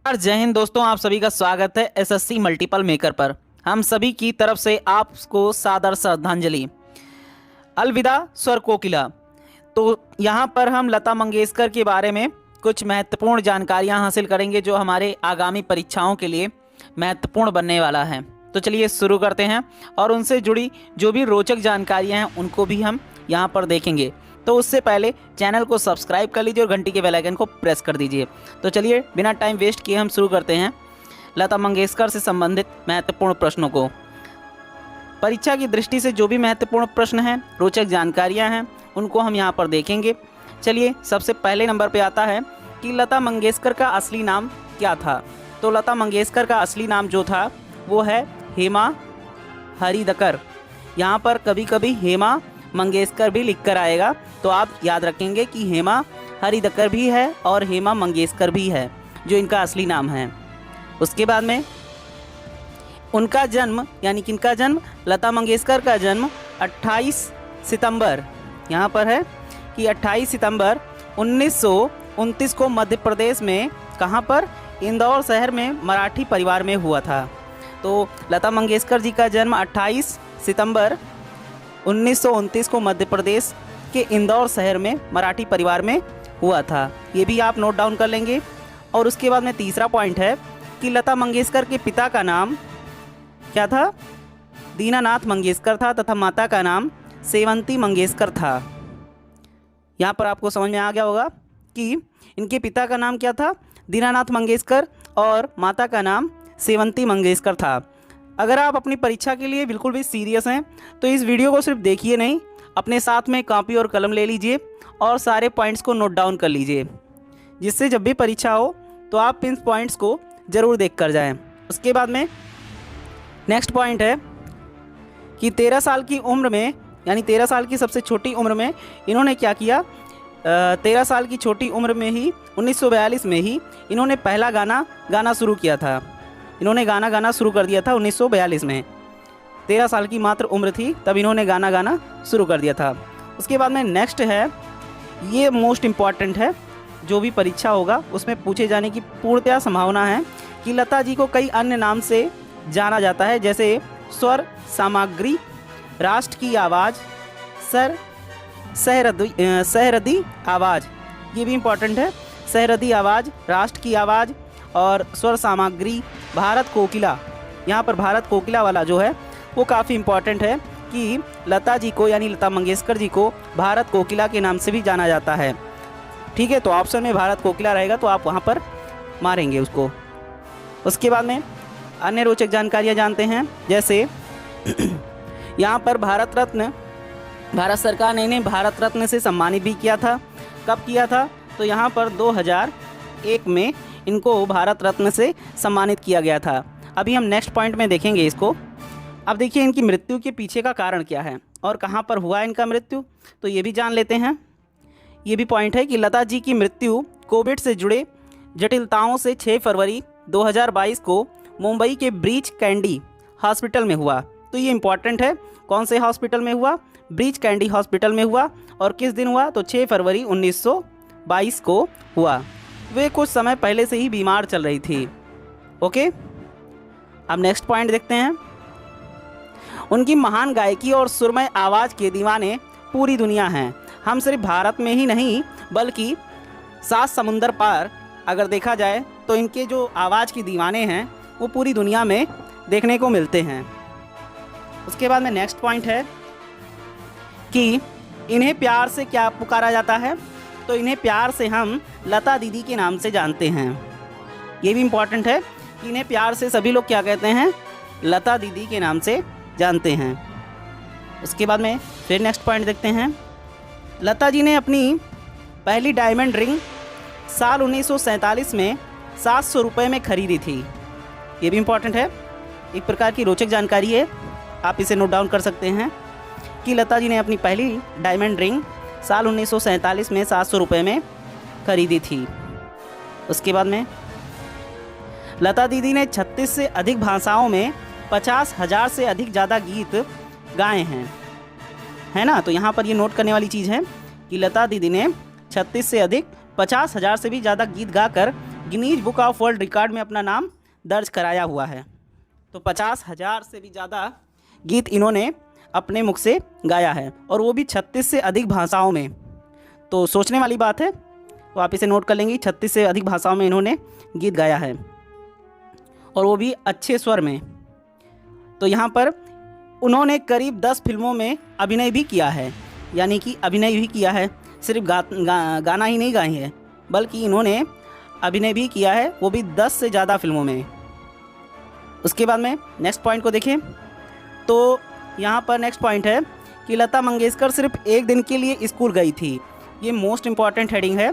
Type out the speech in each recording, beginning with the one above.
जय हिंद दोस्तों, आप सभी का स्वागत है एसएससी मल्टीपल मेकर पर। हम सभी की तरफ से आपको सादर श्रद्धांजलि। अलविदा स्वर कोकिला। तो यहाँ पर हम लता मंगेशकर के बारे में कुछ महत्वपूर्ण जानकारियाँ हासिल करेंगे जो हमारे आगामी परीक्षाओं के लिए महत्वपूर्ण बनने वाला है। तो चलिए शुरू करते हैं और उनसे जुड़ी जो भी रोचक जानकारियाँ हैं उनको भी हम यहाँ पर देखेंगे। तो उससे पहले चैनल को सब्सक्राइब कर लीजिए और घंटी के बेल आइकन को प्रेस कर दीजिए। तो चलिए बिना टाइम वेस्ट किए हम शुरू करते हैं लता मंगेशकर से संबंधित महत्वपूर्ण प्रश्नों को। परीक्षा की दृष्टि से जो भी महत्वपूर्ण प्रश्न हैं, रोचक जानकारियां हैं, उनको हम यहाँ पर देखेंगे। चलिए सबसे पहले नंबर पे आता है कि लता मंगेशकर का असली नाम क्या था। तो लता मंगेशकर का असली नाम जो था वो है हेमा हरिदकर। यहाँ पर कभी कभी हेमा मंगेशकर भी लिख कर आएगा, तो आप याद रखेंगे कि हेमा हरिदकर भी है और हेमा मंगेशकर भी है जो इनका असली नाम है। उसके बाद में उनका जन्म यानी कि इनका जन्म लता मंगेशकर का जन्म 28 सितंबर, यहाँ पर है कि 28 सितंबर 1929 को मध्य प्रदेश में कहाँ पर, इंदौर शहर में मराठी परिवार में हुआ था। तो लता मंगेशकर जी का जन्म 28 सितंबर 1929 को मध्य प्रदेश के इंदौर शहर में मराठी परिवार में हुआ था। ये भी आप नोट डाउन कर लेंगे। और उसके बाद में तीसरा पॉइंट है कि लता मंगेशकर के पिता का नाम क्या था, दीनानाथ मंगेशकर था तथा माता का नाम सेवंती मंगेशकर था। यहाँ पर आपको समझ में आ गया होगा कि इनके पिता का नाम क्या था, दीनानाथ मंगेशकर, और माता का नाम सेवंती मंगेशकर था। अगर आप अपनी परीक्षा के लिए बिल्कुल भी सीरियस हैं तो इस वीडियो को सिर्फ देखिए नहीं, अपने साथ में कॉपी और कलम ले लीजिए और सारे पॉइंट्स को नोट डाउन कर लीजिए, जिससे जब भी परीक्षा हो तो आप इन पॉइंट्स को ज़रूर देख कर जाएँ। उसके बाद में नेक्स्ट पॉइंट है कि 13 साल की उम्र में, यानी 13 साल की सबसे छोटी उम्र में इन्होंने क्या किया, 13 साल की छोटी उम्र में ही 1942 में ही इन्होंने पहला गाना गाना शुरू किया था। इन्होंने गाना गाना शुरू कर दिया था 1942 में। 13 साल की मात्र उम्र थी तब इन्होंने गाना गाना शुरू कर दिया था। उसके बाद में नेक्स्ट है, ये मोस्ट इम्पॉर्टेंट है, जो भी परीक्षा होगा उसमें पूछे जाने की पूर्णतया संभावना है कि लता जी को कई अन्य नाम से जाना जाता है, जैसे स्वर सामग्री, राष्ट्र की आवाज़, सहरदी आवाज़। ये भी इम्पॉर्टेंट है, सहरदी आवाज़, राष्ट्र की आवाज़ और स्वर सामग्री, भारत कोकिला। यहाँ पर भारत कोकिला वाला जो है वो काफ़ी इम्पॉर्टेंट है कि लता जी को यानी लता मंगेशकर जी को भारत कोकिला के नाम से भी जाना जाता है। ठीक है, तो ऑप्शन में भारत कोकिला रहेगा तो आप वहाँ पर मारेंगे उसको। उसके बाद में अन्य रोचक जानकारियाँ जानते हैं, जैसे यहाँ पर भारत सरकार ने इन्हें भारत रत्न से सम्मानित भी किया था। कब किया था, तो यहाँ पर 2001 में इनको भारत रत्न से सम्मानित किया गया था। अभी हम नेक्स्ट पॉइंट में देखेंगे इसको। अब देखिए इनकी मृत्यु के पीछे का कारण क्या है और कहाँ पर हुआ इनका मृत्यु, तो ये भी जान लेते हैं। ये भी पॉइंट है कि लता जी की मृत्यु कोविड से जुड़े जटिलताओं से 6 फरवरी 2022 को मुंबई के ब्रीच कैंडी हॉस्पिटल में हुआ। तो ये इम्पॉर्टेंट है, कौन से हॉस्पिटल में हुआ, ब्रीच कैंडी हॉस्पिटल में हुआ। और किस दिन हुआ, तो 6 फरवरी 1922 को हुआ। वे कुछ समय पहले से ही बीमार चल रही थी। ओके, अब नेक्स्ट पॉइंट देखते हैं। उनकी महान गायकी और सुरमय आवाज़ के दीवाने पूरी दुनिया हैं। हम सिर्फ भारत में ही नहीं बल्कि 7 समुंदर पार अगर देखा जाए तो इनके जो आवाज़ के दीवाने हैं वो पूरी दुनिया में देखने को मिलते हैं। उसके बाद में नेक्स्ट पॉइंट है कि इन्हें प्यार से क्या पुकारा जाता है, तो इन्हें प्यार से हम लता दीदी के नाम से जानते हैं। ये भी इम्पॉर्टेंट है कि इन्हें प्यार से सभी लोग क्या कहते हैं, लता दीदी के नाम से जानते हैं। उसके बाद में फिर नेक्स्ट पॉइंट देखते हैं। लता जी ने अपनी पहली डायमंड रिंग साल 1947 में 700 रुपये में खरीदी थी। ये भी इम्पॉर्टेंट है, एक प्रकार की रोचक जानकारी है, आप इसे नोट डाउन कर सकते हैं कि लता जी ने अपनी पहली डायमंड रिंग साल 1947 में 700 रुपये में खरीदी थी। उसके बाद में लता दीदी ने 36 से अधिक भाषाओं में 50,000 से अधिक ज़्यादा गीत गाए हैं, है ना। तो यहाँ पर ये नोट करने वाली चीज़ है कि लता दीदी ने 36 से अधिक 50,000 से भी ज़्यादा गीत गाकर Guinness book of world record में अपना नाम दर्ज कराया हुआ है। तो 50,000 से भी ज़्यादा गीत इन्होंने अपने मुख से गाया है, और वो भी 36 से अधिक भाषाओं में। तो सोचने वाली बात है, तो आप इसे नोट कर लेंगे। 36 से अधिक भाषाओं में इन्होंने गीत गाया है, और वो भी अच्छे स्वर में। तो यहाँ पर उन्होंने करीब 10 फिल्मों में अभिनय भी किया है, यानी कि अभिनय भी किया है, सिर्फ गाना ही नहीं गाई है, बल्कि इन्होंने अभिनय भी किया है, वो भी 10 से ज़्यादा फिल्मों में। उसके बाद में नेक्स्ट पॉइंट को देखें, तो यहाँ पर नेक्स्ट पॉइंट है कि लता मंगेशकर सिर्फ एक दिन के लिए स्कूल गई थी। ये मोस्ट इम्पॉर्टेंट हेडिंग है,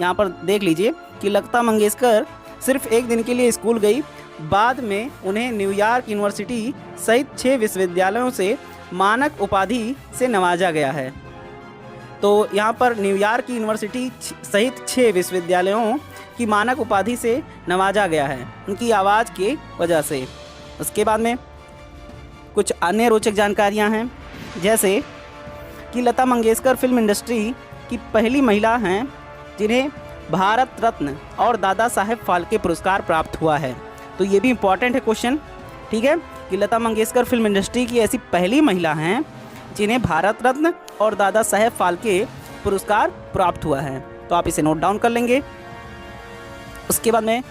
यहाँ पर देख लीजिए कि लता मंगेशकर सिर्फ एक दिन के लिए स्कूल गई, बाद में उन्हें न्यूयॉर्क यूनिवर्सिटी सहित 6 विश्वविद्यालयों से मानक उपाधि से नवाजा गया है। तो यहाँ पर न्यूयॉर्क यूनिवर्सिटी सहित 6 विश्वविद्यालयों की मानक उपाधि से नवाजा गया है उनकी आवाज़ की वजह से। उसके बाद में कुछ अन्य रोचक जानकारियाँ हैं, जैसे कि लता मंगेशकर फिल्म इंडस्ट्री की पहली महिला हैं जिन्हें भारत रत्न और दादा साहेब फाल्के पुरस्कार प्राप्त हुआ है। तो ये भी इम्पॉर्टेंट है क्वेश्चन, ठीक है, कि लता मंगेशकर फिल्म इंडस्ट्री की ऐसी पहली महिला हैं जिन्हें भारत रत्न और दादा साहेब फाल्के पुरस्कार प्राप्त हुआ है। तो आप इसे नोट डाउन कर लेंगे। उसके बाद में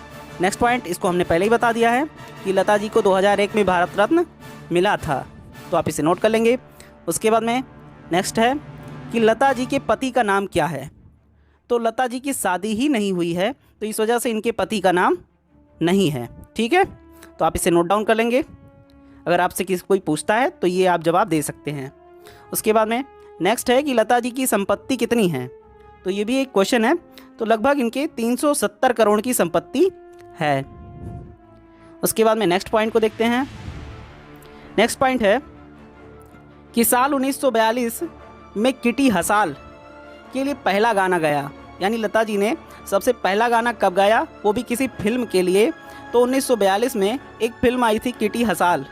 नेक्स्ट पॉइंट, इसको हमने पहले ही बता दिया है कि लता जी को 2001 में भारत रत्न मिला था, तो आप इसे नोट कर लेंगे। उसके बाद में नेक्स्ट है कि लता जी के पति का नाम क्या है। तो लता जी की शादी ही नहीं हुई है, तो इस वजह से इनके पति का नाम नहीं है, ठीक है। तो आप इसे नोट डाउन कर लेंगे, अगर आपसे किसी कोई पूछता है तो ये आप जवाब दे सकते हैं। उसके बाद में नेक्स्ट है कि लता जी की संपत्ति कितनी है, तो ये भी एक क्वेश्चन है। तो लगभग इनके 370 करोड़ की संपत्ति है। उसके बाद में नेक्स्ट पॉइंट को देखते हैं। नेक्स्ट पॉइंट है कि साल 1942 में किटी हसाल के लिए पहला गाना गाया, यानी लता जी ने सबसे पहला गाना कब गाया, वो भी किसी फिल्म के लिए। तो 1942 में एक फिल्म आई थी किटी हसाल,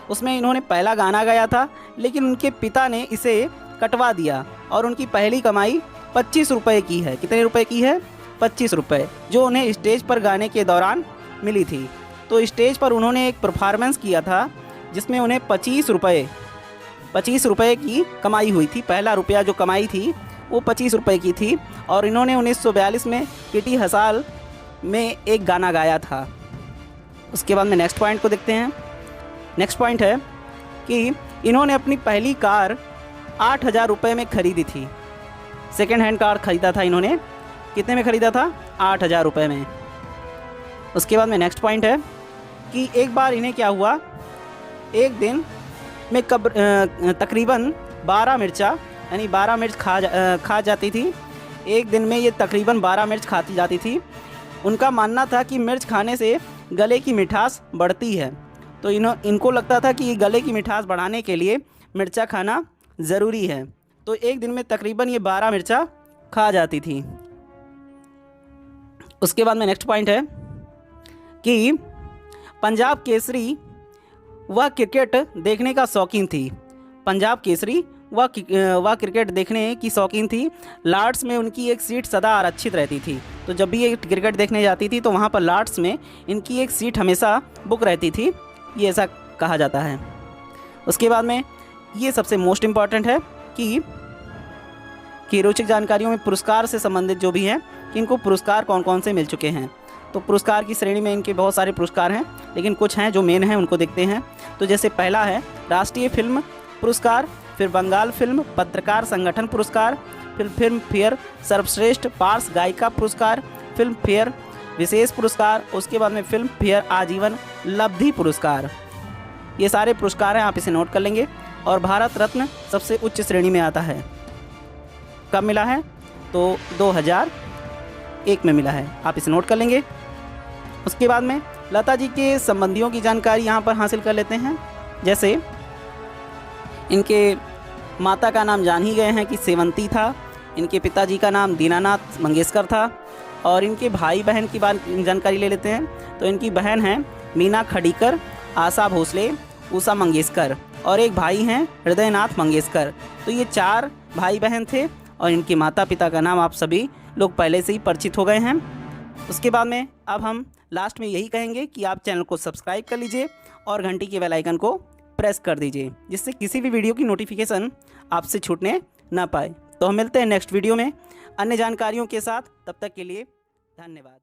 उसमें इन्होंने पहला गाना गाया था, लेकिन उनके पिता ने इसे कटवा दिया और उनकी पहली कमाई 25 रुपये की है। कितने रुपए की है? 25 रुपये, जो उन्हें स्टेज पर गाने के दौरान मिली थी। तो स्टेज पर उन्होंने एक परफॉर्मेंस किया था जिसमें उन्हें 25 रुपये की कमाई हुई थी। पहला रुपया जो कमाई थी वो 25 रुपये की थी, और इन्होंने 1942 में किटी हसाल में एक गाना गाया था। उसके बाद में नेक्स्ट पॉइंट को देखते हैं। नेक्स्ट पॉइंट है कि इन्होंने अपनी पहली कार 8,000 रुपये में ख़रीदी थी। सेकेंड हैंड कार ख़रीदा था इन्होंने, कितने में ख़रीदा था? 8,000 रुपये में। उसके बाद में नेक्स्ट पॉइंट है कि एक बार इन्हें क्या हुआ, एक दिन में तकरीबन 12 मिर्चा, यानी 12 मिर्च खा जाती थी। एक दिन में ये तकरीबन 12 मिर्च खाती जाती थी। उनका मानना था कि मिर्च खाने से गले की मिठास बढ़ती है, तो इनको लगता था कि गले की मिठास बढ़ाने के लिए मिर्चा खाना ज़रूरी है। तो एक दिन में तकरीबन ये 12 मिर्चा खा जाती थी। उसके बाद में नेक्स्ट पॉइंट है कि पंजाब केसरी वह क्रिकेट देखने का शौकीन थी। पंजाब केसरी वह क्रिकेट देखने की शौकीन थी। लॉर्ड्स में उनकी एक सीट सदा आरक्षित रहती थी, तो जब भी ये क्रिकेट देखने जाती थी तो वहाँ पर लॉर्ड्स में इनकी एक सीट हमेशा बुक रहती थी, ये ऐसा कहा जाता है। उसके बाद में ये सबसे मोस्ट इम्पॉर्टेंट है कि रोचक जानकारियों में पुरस्कार से संबंधित जो भी हैं कि इनको पुरस्कार कौन कौन से मिल चुके हैं। तो पुरस्कार की श्रेणी में इनके बहुत सारे पुरस्कार हैं, लेकिन कुछ हैं जो मेन हैं उनको देखते हैं। तो जैसे पहला है राष्ट्रीय फिल्म पुरस्कार, फिर बंगाल फिल्म पत्रकार संगठन पुरस्कार, फिर फिल्म फेयर सर्वश्रेष्ठ पार्श्व गायिका पुरस्कार, फिल्म फेयर विशेष पुरस्कार, उसके बाद में फिल्म फेयर आजीवन लब्धि पुरस्कार। ये सारे पुरस्कार हैं, आप इसे नोट कर लेंगे। और भारत रत्न सबसे उच्च श्रेणी में आता है। कब मिला है? तो 2001 में मिला है, आप इसे नोट कर लेंगे। उसके बाद में लता जी के संबंधियों की जानकारी यहाँ पर हासिल कर लेते हैं। जैसे इनके माता का नाम जान ही गए हैं कि सेवंती था, इनके पिताजी का नाम दीनानाथ मंगेशकर था, और इनके भाई बहन की जानकारी ले लेते हैं। तो इनकी बहन हैं मीना खडीकर, आशा भोसले, उषा मंगेशकर, और एक भाई हैं हृदयनाथ मंगेशकर। तो ये 4 भाई बहन थे, और इनके माता पिता का नाम आप सभी लोग पहले से ही परिचित हो गए हैं। उसके बाद में अब हम लास्ट में यही कहेंगे कि आप चैनल को सब्सक्राइब कर लीजिए और घंटी के बेल आइकन को प्रेस कर दीजिए, जिससे किसी भी वीडियो की नोटिफिकेशन आपसे छूटने ना पाए। तो हम मिलते हैं नेक्स्ट वीडियो में अन्य जानकारियों के साथ। तब तक के लिए धन्यवाद।